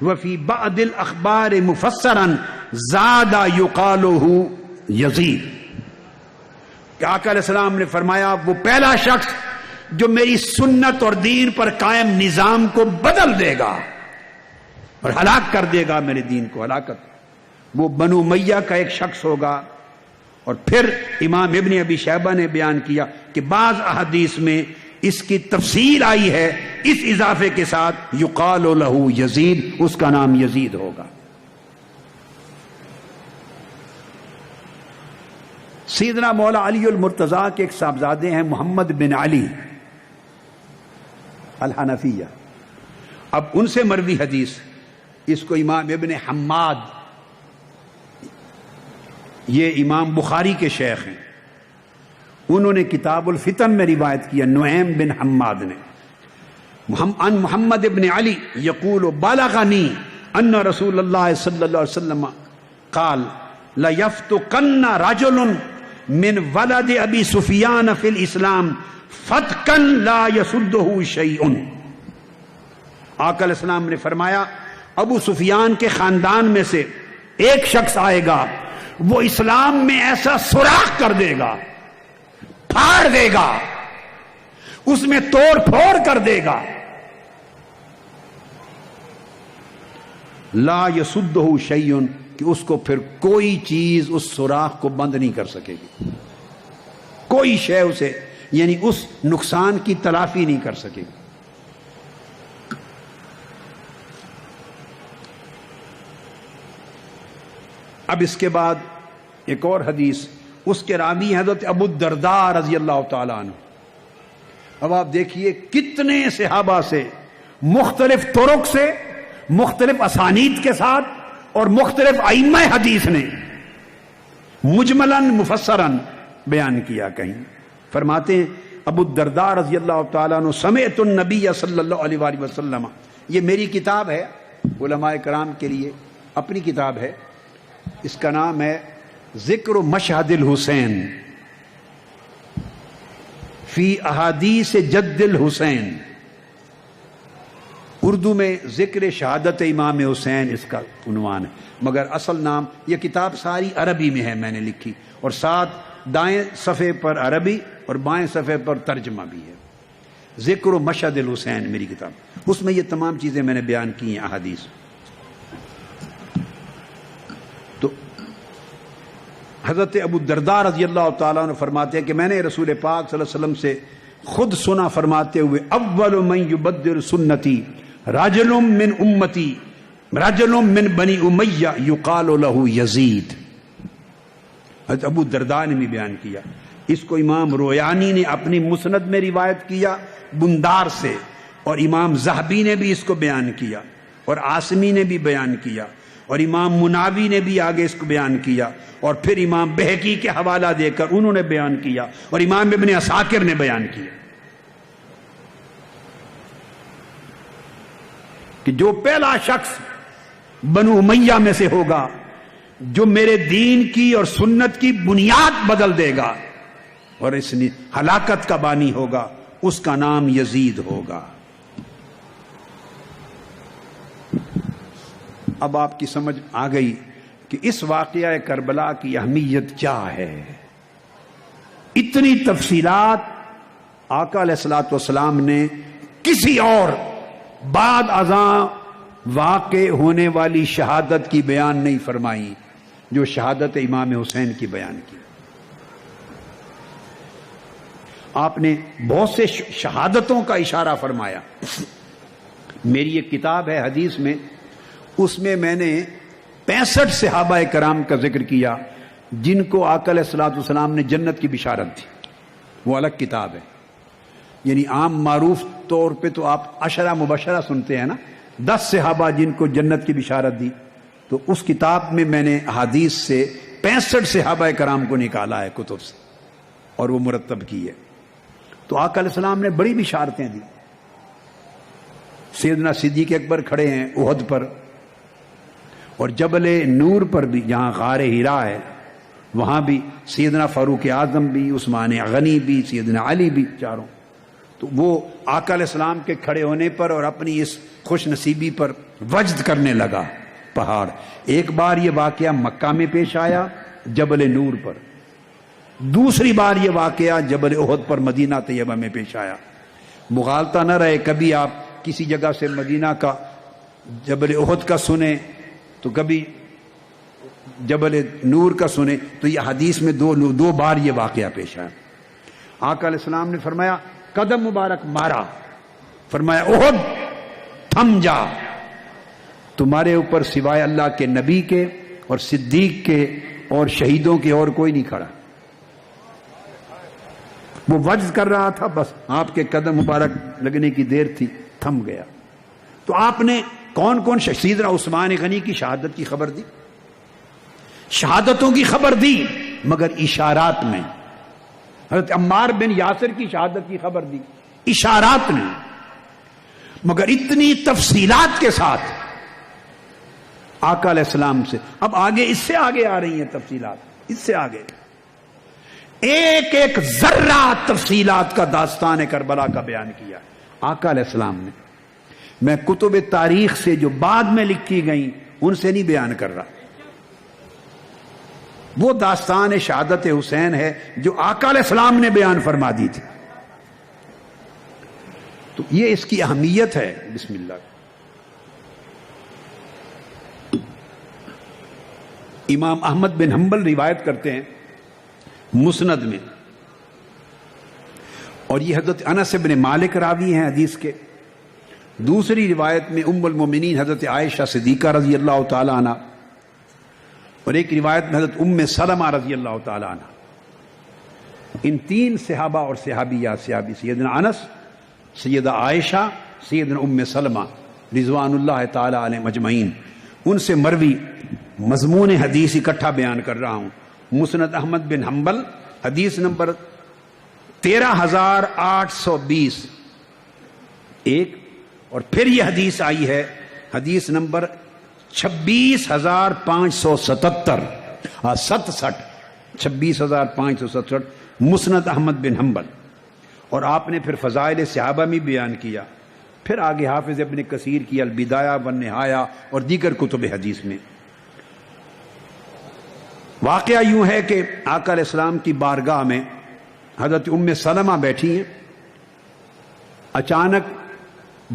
وفی بعض الاخبار مفسرا زاد یقالہ یزید، کہ آقا علیہ السلام نے فرمایا وہ پہلا شخص جو میری سنت اور دین پر قائم نظام کو بدل دے گا اور ہلاک کر دے گا میرے دین کو ہلاکت، وہ بنو امیہ کا ایک شخص ہوگا۔ اور پھر امام ابن ابی شیبہ نے بیان کیا کہ بعض احادیث میں اس کی تفصیل آئی ہے اس اضافے کے ساتھ یقال لہ یزید، اس کا نام یزید ہوگا۔ سیدنا مولا علی المرتضیٰ کے ایک صاحبزادے ہیں محمد بن علی الحنفیہ، اب ان سے مروی حدیث، اس کو امام ابن حماد، یہ امام بخاری کے شیخ ہیں، انہوں نے کتاب الفتن میں روایت کیا، نعیم بن حماد نے، عن محمد ابن علی یقول بلغنی ان رسول اللہ صلی اللہ علیہ وسلم قال لیفتقن رجل من ولد ابی سفیان فی الاسلام فتقا لا یسدہ شیء۔ آقا علیہ السلام نے فرمایا ابو سفیان کے خاندان میں سے ایک شخص آئے گا، وہ اسلام میں ایسا سوراخ کر دے گا، پھاڑ دے گا، اس میں توڑ پھوڑ کر دے گا، لا یسدہ شیء، کہ اس کو پھر کوئی چیز اس سوراخ کو بند نہیں کر سکے گی، کوئی شے اسے، یعنی اس نقصان کی تلافی نہیں کر سکے گی۔ اب اس کے بعد ایک اور حدیث، اس کے راوی حضرت ابو الدرداء رضی اللہ تعالیٰ عنہ۔ اب آپ دیکھیے کتنے صحابہ سے مختلف طرق سے، مختلف اسانید کے ساتھ اور مختلف ائمہ حدیث نے مجملاً مفسراً بیان کیا۔ کہیں فرماتے ہیں ابو الدرداء رضی اللہ تعالیٰ عنہ سمعت النبی صلی اللہ علیہ وآلہ وسلم، یہ میری کتاب ہے، علماء کرام کے لیے اپنی کتاب ہے، اس کا نام ہے ذکر مشہد الحسین فی احادیث جد الحسین، اردو میں ذکر شہادت امام حسین اس کا عنوان ہے، مگر اصل نام، یہ کتاب ساری عربی میں ہے، میں نے لکھی، اور ساتھ دائیں صفحے پر عربی اور بائیں صفحے پر ترجمہ بھی ہے، ذکر مشہد الحسین میری کتاب، اس میں یہ تمام چیزیں میں نے بیان کی ہیں احادیث۔ تو حضرت ابو الدرداء رضی اللہ تعالیٰ عنہ فرماتے ہیں کہ میں نے رسول پاک صلی اللہ علیہ وسلم سے خود سنا فرماتے ہوئے اول من یبدل سنتی رجل من امتی رجل من بنی امیہ یقال لہ یزید۔ حضرت ابو الدرداء نے بھی بیان کیا، اس کو امام رویانی نے اپنی مسند میں روایت کیا بندار سے، اور امام ذہبی نے بھی اس کو بیان کیا، اور عاصمی نے بھی بیان کیا، اور امام مناوی نے بھی آگے اس کو بیان کیا، اور پھر امام بہقی کے حوالہ دے کر انہوں نے بیان کیا، اور امام ابن عساکر نے بیان کیا کہ جو پہلا شخص بنو امیہ میں سے ہوگا جو میرے دین کی اور سنت کی بنیاد بدل دے گا اور اس نے ہلاکت کا بانی ہوگا، اس کا نام یزید ہوگا۔ اب آپ کی سمجھ آ گئی کہ اس واقعہ کربلا کی اہمیت کیا ہے۔ اتنی تفصیلات آقا علیہ الصلوۃ والسلام نے کسی اور بعد ازاں واقع ہونے والی شہادت کی بیان نہیں فرمائی جو شہادت امام حسین کی بیان کی۔ آپ نے بہت سے شہادتوں کا اشارہ فرمایا۔ میری ایک کتاب ہے حدیث میں، اس میں میں نے 65 صحابہ کرام کا ذکر کیا جن کو آقا علیہ الصلوۃ والسلام نے جنت کی بشارت دی، وہ الگ کتاب ہے۔ یعنی عام معروف طور پہ تو آپ عشرہ مبشرہ سنتے ہیں نا، 10 صحابہ جن کو جنت کی بشارت دی، تو اس کتاب میں نے حدیث سے 65 صحابہ کرام کو نکالا ہے کتب سے اور وہ مرتب کی ہے۔ تو آقا علیہ السلام نے بڑی بشارتیں دی۔ سیدنا صدیق اکبر کھڑے ہیں احد پر، اور جبل نور پر بھی جہاں غار ہیرا ہے وہاں بھی سیدنا فاروق اعظم بھی، عثمان غنی بھی، سیدنا علی بھی، چاروں تو وہ آقا علیہ السلام کے کھڑے ہونے پر اور اپنی اس خوش نصیبی پر وجد کرنے لگا پہاڑ۔ ایک بار یہ واقعہ مکہ میں پیش آیا جبل نور پر، دوسری بار یہ واقعہ جبل احد پر مدینہ طیبہ میں پیش آیا۔ مغالطہ نہ رہے، کبھی آپ کسی جگہ سے مدینہ کا جبل احد کا سنیں تو کبھی جبل نور کا سنیں، تو یہ حدیث میں دو بار یہ واقعہ پیش آیا۔ آقا علیہ السلام نے فرمایا قدم مبارک مارا، فرمایا احد تھم جا، تمہارے اوپر سوائے اللہ کے نبی کے اور صدیق کے اور شہیدوں کے اور کوئی نہیں کھڑا۔ وہ وجد کر رہا تھا، بس آپ کے قدم مبارک لگنے کی دیر تھی، تھم گیا۔ تو آپ نے کون کون سیدنا عثمان غنی کی شہادت کی خبر دی، شہادتوں کی خبر دی، مگر اشارات میں۔ حضرت عمار بن یاسر کی شہادت کی خبر دی اشارات میں، مگر اتنی تفصیلات کے ساتھ آقا علیہ السلام سے۔ اب آگے اس سے آگے آ رہی ہیں تفصیلات، اس سے آگے ایک ایک ذرہ تفصیلات کا داستان کربلا کا بیان کیا آقا علیہ السلام نے۔ میں کتب تاریخ سے جو بعد میں لکھی گئیں ان سے نہیں بیان کر رہا، وہ داستان شہادت حسین ہے جو آقا علیہ السلام نے بیان فرما دی تھی۔ تو یہ اس کی اہمیت ہے۔ بسم اللہ۔ امام احمد بن حنبل روایت کرتے ہیں مسند میں، اور یہ حضرت انس بن مالک راوی ہیں حدیث کے۔ دوسری روایت میں ام المومنین حضرت عائشہ صدیقہ رضی اللہ تعالی عنہ، اور ایک روایت میں حضرت ام سلمہ رضی اللہ تعالی عنہ۔ ان تین صحابہ اور صحابیات، صحابی سیدنا انس، سیدہ عائشہ، سیدنا ام سلمہ رضوان اللہ تعالی علیہ مجمعین، ان سے مروی مضمون حدیث اکٹھا بیان کر رہا ہوں۔ مسند احمد بن حنبل حدیث نمبر 13,820 ایک، اور پھر یہ حدیث آئی ہے حدیث نمبر 26,577 67 26,567 مسند احمد بن حنبل۔ اور آپ نے پھر فضائل صحابہ میں بیان کیا، پھر آگے حافظ ابن کثیر کی البدایہ والنہایہ اور دیگر کتب حدیث میں۔ واقعہ یوں ہے کہ آقا علیہ السلام کی بارگاہ میں حضرت ام سلمہ بیٹھی ہیں، اچانک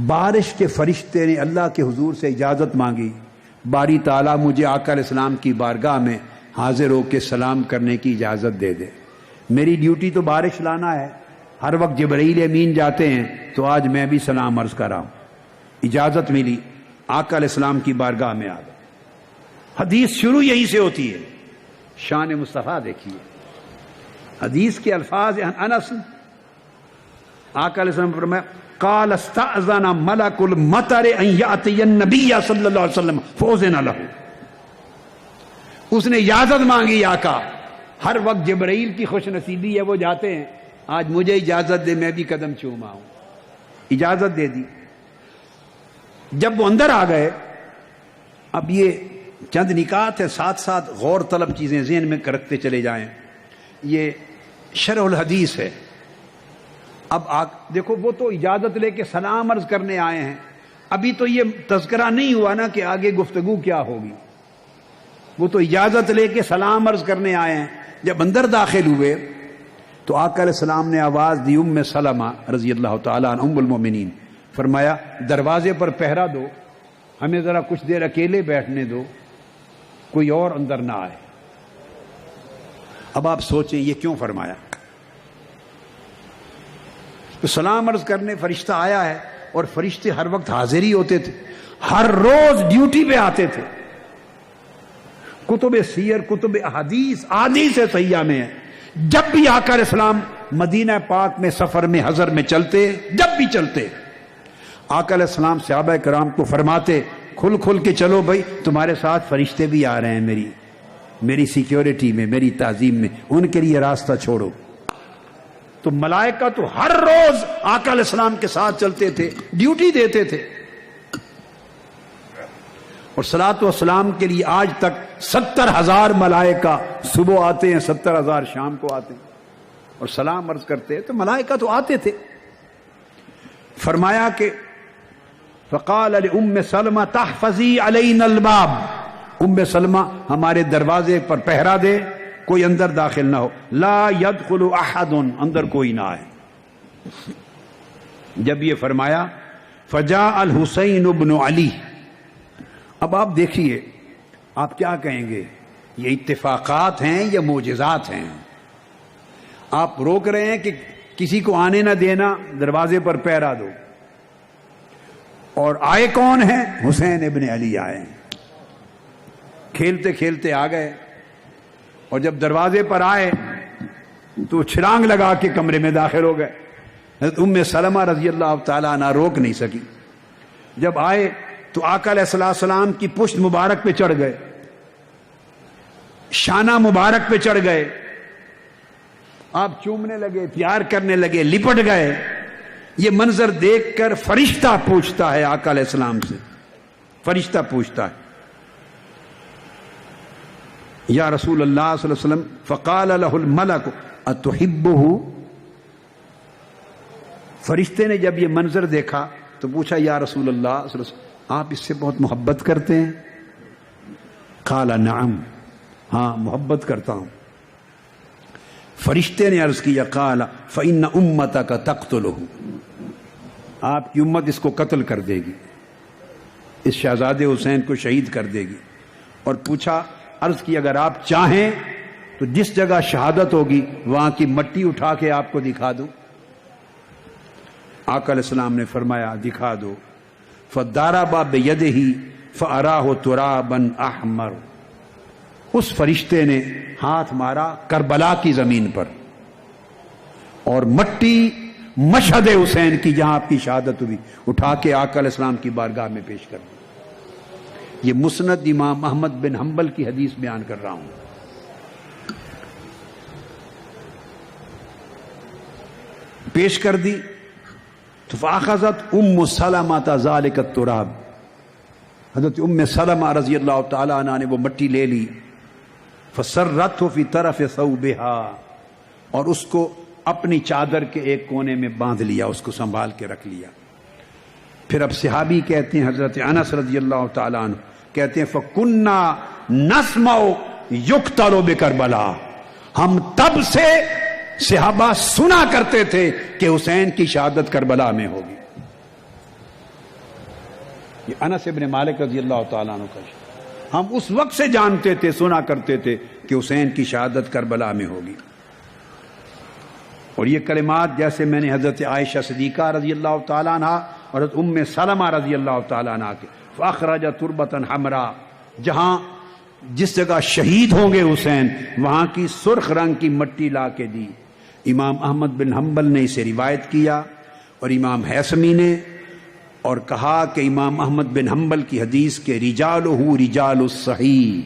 بارش کے فرشتے نے اللہ کے حضور سے اجازت مانگی، باری تعالیٰ مجھے آقا علیہ السلام کی بارگاہ میں حاضر ہو کے سلام کرنے کی اجازت دے دے۔ میری ڈیوٹی تو بارش لانا ہے، ہر وقت جبرائیل امین جاتے ہیں، تو آج میں بھی سلام عرض کر رہا ہوں۔ اجازت ملی، آقا علیہ السلام کی بارگاہ میں آ گئے۔ حدیث شروع یہیں سے ہوتی ہے، شان مصطفیٰ دیکھیے۔ حدیث کے الفاظ انس، آقا علیہ السلام فرمایا قال استأذن ملک المطر ان یأتی النبی صلی اللہ علیہ وسلم فأذن له۔ اس نے اجازت مانگی آقا، ہر وقت جبرائیل کی خوش نصیبی ہے وہ جاتے ہیں، آج مجھے اجازت دے میں بھی قدم چوما ہوں۔ اجازت دے دی۔ جب وہ اندر آ گئے، اب یہ چند نکات ہے، ساتھ ساتھ غور طلب چیزیں ذہن میں رکھتے چلے جائیں، یہ شرح الحدیث ہے۔ اب دیکھو، وہ تو اجازت لے کے سلام عرض کرنے آئے ہیں، ابھی تو یہ تذکرہ نہیں ہوا نا کہ آگے گفتگو کیا ہوگی، وہ تو اجازت لے کے سلام عرض کرنے آئے ہیں۔ جب اندر داخل ہوئے تو آقا علیہ السلام نے آواز دی ام سلمہ رضی اللہ تعالیٰ عنہ ام المومنین، فرمایا دروازے پر پہرا دو، ہمیں ذرا کچھ دیر اکیلے بیٹھنے دو، کوئی اور اندر نہ آئے۔ اب آپ سوچیں یہ کیوں فرمایا؟ تو سلام عرض کرنے فرشتہ آیا ہے، اور فرشتے ہر وقت حاضر ہی ہوتے تھے، ہر روز ڈیوٹی پہ آتے تھے۔ کتب سیر، کتب احادیث صحیحہ میں ہے، جب بھی آقا علیہ السلام مدینہ پاک میں سفر میں حضر میں چلتے، جب بھی چلتے، آقا علیہ السلام صحابہ کرام کو فرماتے کھل کھل کے چلو بھائی، تمہارے ساتھ فرشتے بھی آ رہے ہیں، میری سیکیورٹی میں، میری تعظیم میں، ان کے لیے راستہ چھوڑو۔ تو ملائکہ تو ہر روز آقا علیہ السلام کے ساتھ چلتے تھے، ڈیوٹی دیتے تھے، اور صلاۃ و سلام کے لیے آج تک 70,000 ملائکہ صبح آتے ہیں، 70,000 شام کو آتے ہیں اور سلام عرض کرتے ہیں۔ تو ملائکہ تو آتے تھے، فرمایا کہ فقال لأم سلمہ تحفظی علینا الباب، ام سلمہ ہمارے دروازے پر پہرا دے، کوئی اندر داخل نہ ہو، لا يدخل احد، اندر کوئی نہ آئے۔ جب یہ فرمایا فجاء الحسین بن علی، اب آپ دیکھیے آپ کیا کہیں گے، یہ اتفاقات ہیں یا معجزات ہیں؟ آپ روک رہے ہیں کہ کسی کو آنے نہ دینا، دروازے پر پہرا دو، اور آئے کون ہیں؟ حسین ابن علی آئے، کھیلتے کھیلتے آ گئے، اور جب دروازے پر آئے تو چھلانگ لگا کے کمرے میں داخل ہو گئے۔ حضرت ام سلمہ رضی اللہ تعالیٰ عنہ روک نہیں سکی، جب آئے تو آقا علیہ السلام کی پشت مبارک پہ چڑھ گئے، شانہ مبارک پہ چڑھ گئے، آپ چومنے لگے، پیار کرنے لگے، لپٹ گئے۔ یہ منظر دیکھ کر فرشتہ پوچھتا ہے آقا علیہ السلام سے، فرشتہ پوچھتا ہے یا رسول اللہ صلی اللہ علیہ وسلم، فقال له الملک اتحبہ، فرشتے نے جب یہ منظر دیکھا تو پوچھا یا رسول اللہ صلی اللہ علیہ وسلم، آپ اس سے بہت محبت کرتے ہیں؟ قال نعم، ہاں محبت کرتا ہوں۔ فرشتے نے عرض کیا قال فإن امتک تقتلہ، آپ کی امت اس کو قتل کر دے گی، اس شہزادے حسین کو شہید کر دے گی۔ اور پوچھا، عرض کی اگر آپ چاہیں تو جس جگہ شہادت ہوگی وہاں کی مٹی اٹھا کے آپ کو دکھا دوں؟ آقا علیہ السلام نے فرمایا دکھا دو۔ فضرب بیدہ فأراہ ترابا احمر، اس فرشتے نے ہاتھ مارا کربلا کی زمین پر، اور مٹی مشہد حسین کی جہاں آپ کی شہادت ہوئی اٹھا کے آقا علیہ السلام کی بارگاہ میں پیش کر دی۔ یہ مسند امام احمد بن حنبل کی حدیث بیان کر رہا ہوں۔ پیش کر دی تو فاخذت ام سلمہ ذلک التراب، حضرت ام سلمہ رضی اللہ تعالی عنہ نے وہ مٹی لے لی، فسرته فی طرف ثوبہا، اور اس کو اپنی چادر کے ایک کونے میں باندھ لیا، اس کو سنبھال کے رکھ لیا۔ پھر اب صحابی کہتے ہیں، حضرت انس رضی اللہ تعالی عنہ کہتے ہیں فکنا نسمع یقتل بکربلا، ہم تب سے صحابہ سنا کرتے تھے کہ حسین کی شہادت کربلا میں ہوگی۔ یہ انس ابن مالک رضی اللہ تعالیٰ عنہ کا، ہم اس وقت سے جانتے تھے، سنا کرتے تھے کہ حسین کی شہادت کربلا میں ہوگی۔ اور یہ کلمات جیسے میں نے حضرت عائشہ صدیقہ رضی اللہ تعالیٰ عنہ اور حضرت ام سلمہ رضی اللہ تعالیٰ عنہ کے، فاخرج تربۃ حمراء، جہاں جس جگہ شہید ہوں گے حسین وہاں کی سرخ رنگ کی مٹی لا کے دی۔ امام احمد بن حنبل نے اسے روایت کیا، اور امام حیثمی نے، اور کہا کہ امام احمد بن حنبل کی حدیث کے رجالہ رجال الصحیح،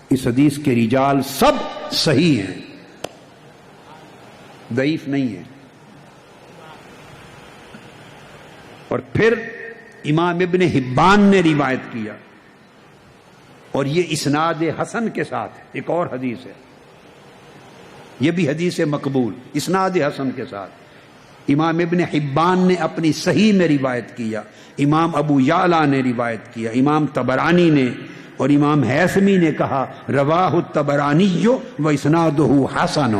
اس حدیث کے رجال سب صحیح ہیں، ضعیف نہیں ہے۔ اور پھر امام ابن حبان نے روایت کیا، اور یہ اسناد حسن کے ساتھ ایک اور حدیث ہے، یہ بھی حدیث مقبول اسناد حسن کے ساتھ امام ابن حبان نے اپنی صحیح میں روایت کیا، امام ابو یعلا نے روایت کیا، امام طبرانی نے، اور امام حیثمی نے کہا رواہ الطبرانی و اسنادہ حسن،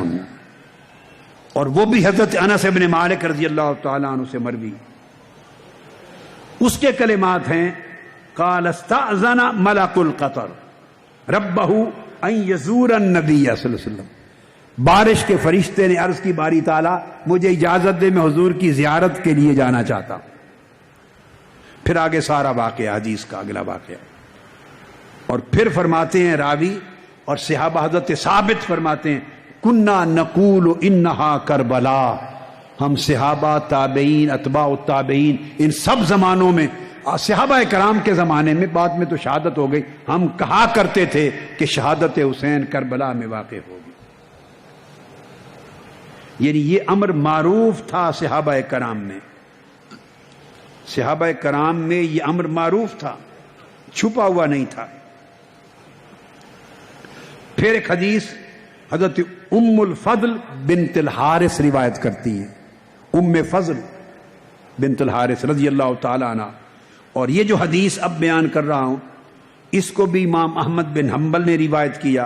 اور وہ بھی حضرت انس ابن مالک رضی اللہ تعالیٰ عنہ سے مروی۔ اس کے کلمات ہیں قال استأذن ملک القطر ربہ ان یزور النبی صلی اللہ علیہ وسلم، بارش کے فرشتے نے عرض کی باری تعالیٰ مجھے اجازت دے، میں حضور کی زیارت کے لیے جانا چاہتا ہوں۔ پھر آگے سارا واقعہ، حدیث کا اگلا واقعہ، اور پھر فرماتے ہیں راوی اور صحابہ، حضرت ثابت فرماتے ہیں کننا نقول انہا کربلا، ہم صحابہ، تابعین، اتباع التابعین، ان سب زمانوں میں، صحابہ کرام کے زمانے میں، بعد میں تو شہادت ہو گئی، ہم کہا کرتے تھے کہ شہادت حسین کربلا میں واقع ہوگی۔ یعنی یہ امر معروف تھا صحابہ کرام میں، صحابہ کرام میں یہ امر معروف تھا، چھپا ہوا نہیں تھا۔ پھر ایک حدیث حضرت ام الفضل بنت الحارث روایت کرتی ہیں، ام فضل بنت الحارث رضی اللہ تعالی عنہ. اور یہ جو حدیث اب بیان کر رہا ہوں اس کو بھی امام احمد بن حنبل نے روایت کیا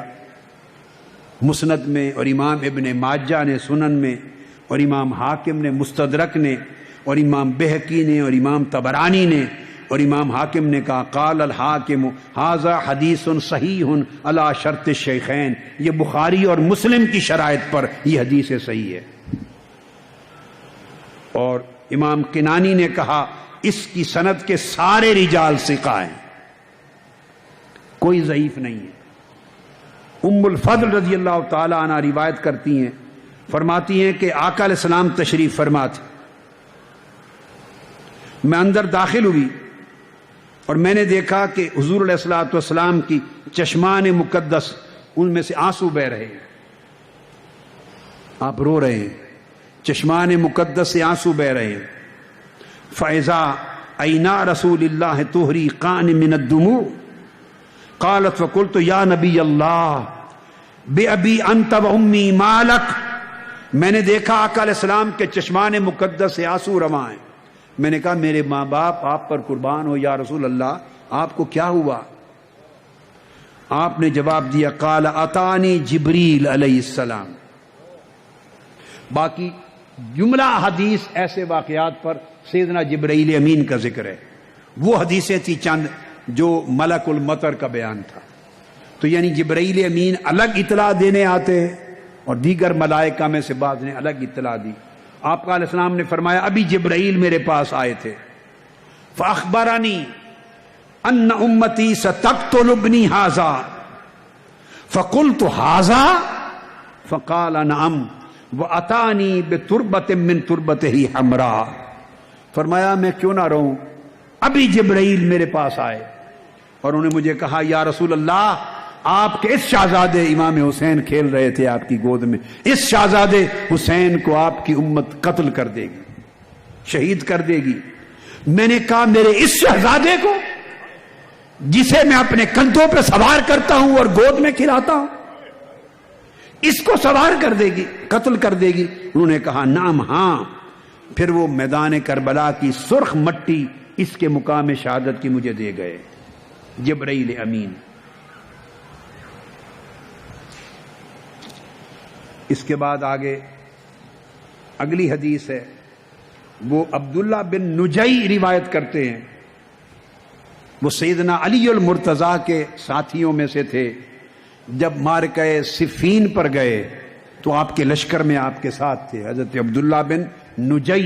مسند میں، اور امام ابن ماجہ نے سنن میں، اور امام حاکم نے مستدرک نے، اور امام بہقی نے، اور امام طبرانی نے. اور امام حاکم نے کہا قال الحاکم ھذا حدیث صحیح علی شرط الشیخین، یہ بخاری اور مسلم کی شرائط پر یہ حدیث صحیح ہے. اور امام کنانی نے کہا اس کی سند کے سارے رجال ثقہ ہیں، کوئی ضعیف نہیں ہے. ام الفضل رضی اللہ تعالی عنہ روایت کرتی ہیں، فرماتی ہیں کہ آقا علیہ السلام تشریف فرما تھے. میں اندر داخل ہوئی اور میں نے دیکھا کہ حضور علیہ الصلوۃ والسلام کی چشمان مقدس ان میں سے آنسو بہ رہے ہیں. آپ رو رہے ہیں، چشمان مقدس سے آنسو بہ رہے ہیں. فَإِذَا عَيْنَا رَسُولِ اللَّهِ تُحْرِقَانِ مِنَ الدُّمُوعِ قالت فقلت یا نبی اللہ بِأَبِي أَنْتَ وَأُمِّي مَا لَكَ. میں نے دیکھا آقا علیہ السلام کے چشمان مقدس سے آنسو رواں ہیں. میں نے کہا میرے ماں باپ آپ پر قربان ہو یا رسول اللہ، آپ کو کیا ہوا؟ آپ نے جواب دیا قال اتانی جبریل علیہ السلام. باقی جملہ حدیث ایسے واقعات پر سیدنا جبرائیل امین کا ذکر ہے. وہ حدیثیں تھی چند جو ملک المطر کا بیان تھا. تو یعنی جبرائیل امین الگ اطلاع دینے آتے ہیں اور دیگر ملائکہ میں سے بعض نے الگ اطلاع دی. آپ علیہ السلام نے فرمایا ابھی جبرائیل میرے پاس آئے تھے. فاخبرنی ان امتی ستقتل ابنی ھذا فقلت ھذا فقال نعم واتانی بتربۃ من تربتہ حمراء. فرمایا میں کیوں نہ رہوں، ابھی جبرائیل میرے پاس آئے اور انہوں نے مجھے کہا یا رسول اللہ آپ کے اس شہزادے امام حسین کھیل رہے تھے آپ کی گود میں، اس شہزادے حسین کو آپ کی امت قتل کر دے گی، شہید کر دے گی. میں نے کہا میرے اس شہزادے کو جسے میں اپنے کندھوں پہ سوار کرتا ہوں اور گود میں کھلاتا ہوں، اس کو سوار کر دے گی، قتل کر دے گی؟ انہوں نے کہا نعم ہاں. پھر وہ میدان کربلا کی سرخ مٹی اس کے مقام شہادت کی مجھے دے گئے جبرائیل امین. اس کے بعد آگے اگلی حدیث ہے، وہ عبداللہ بن نجی روایت کرتے ہیں. وہ سیدنا علی المرتضیٰ کے ساتھیوں میں سے تھے. جب معرکہ صفین پر گئے تو آپ کے لشکر میں آپ کے ساتھ تھے حضرت عبداللہ بن نجی.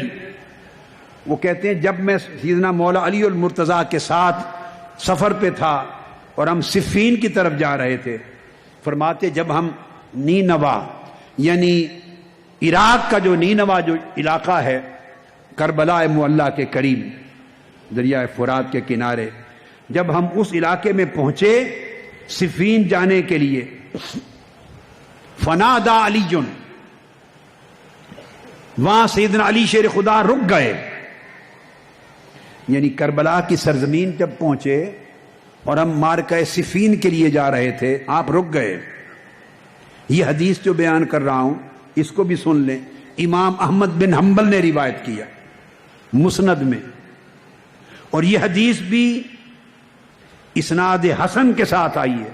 وہ کہتے ہیں جب میں سیدنا مولا علی المرتضیٰ کے ساتھ سفر پہ تھا اور ہم صفین کی طرف جا رہے تھے، فرماتے جب ہم نینوا یعنی عراق کا جو نینوا جو علاقہ ہے کربلا معلیٰ کے قریب دریائے فرات کے کنارے، جب ہم اس علاقے میں پہنچے صفین جانے کے لیے، فنادا علی جن، وہاں سیدنا علی شیر خدا رک گئے. یعنی کربلا کی سرزمین جب پہنچے اور ہم معرکہ صفین کے لیے جا رہے تھے، آپ رک گئے. یہ حدیث جو بیان کر رہا ہوں اس کو بھی سن لیں. امام احمد بن حنبل نے روایت کیا مسند میں، اور یہ حدیث بھی اسناد حسن کے ساتھ آئی ہے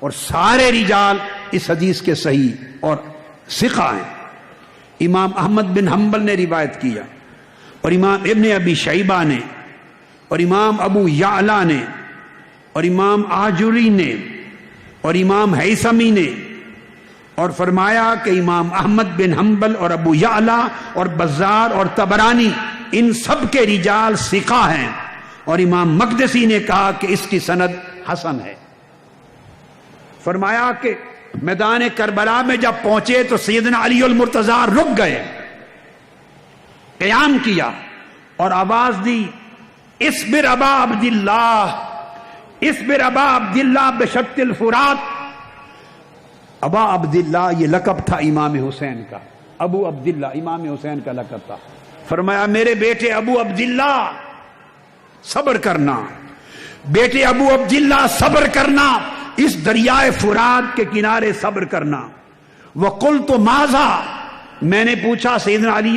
اور سارے رجال اس حدیث کے صحیح اور ثقہ ہیں. امام احمد بن حنبل نے روایت کیا اور امام ابن ابی شیبہ نے اور امام ابو یعلا نے اور امام آجری نے اور امام ہیثمی نے، اور فرمایا کہ امام احمد بن حنبل اور ابو یعلا اور بزار اور طبرانی ان سب کے رجال ثقہ ہیں. اور امام مقدسی نے کہا کہ اس کی سند حسن ہے. فرمایا کہ میدان کربلا میں جب پہنچے تو سیدنا علی المرتضیٰ رک گئے، قیام کیا اور آواز دی اصبر ابا عبداللہ، اصبر ابا عبداللہ بشط الفرات. ابا عبداللہ یہ لقب تھا امام حسین کا، ابو عبداللہ امام حسین کا لقب تھا. فرمایا میرے بیٹے ابو عبداللہ صبر کرنا، بیٹے ابو عبداللہ صبر کرنا، اس دریائے فرات کے کنارے صبر کرنا. وقلت ماذا، میں نے پوچھا سیدنا علی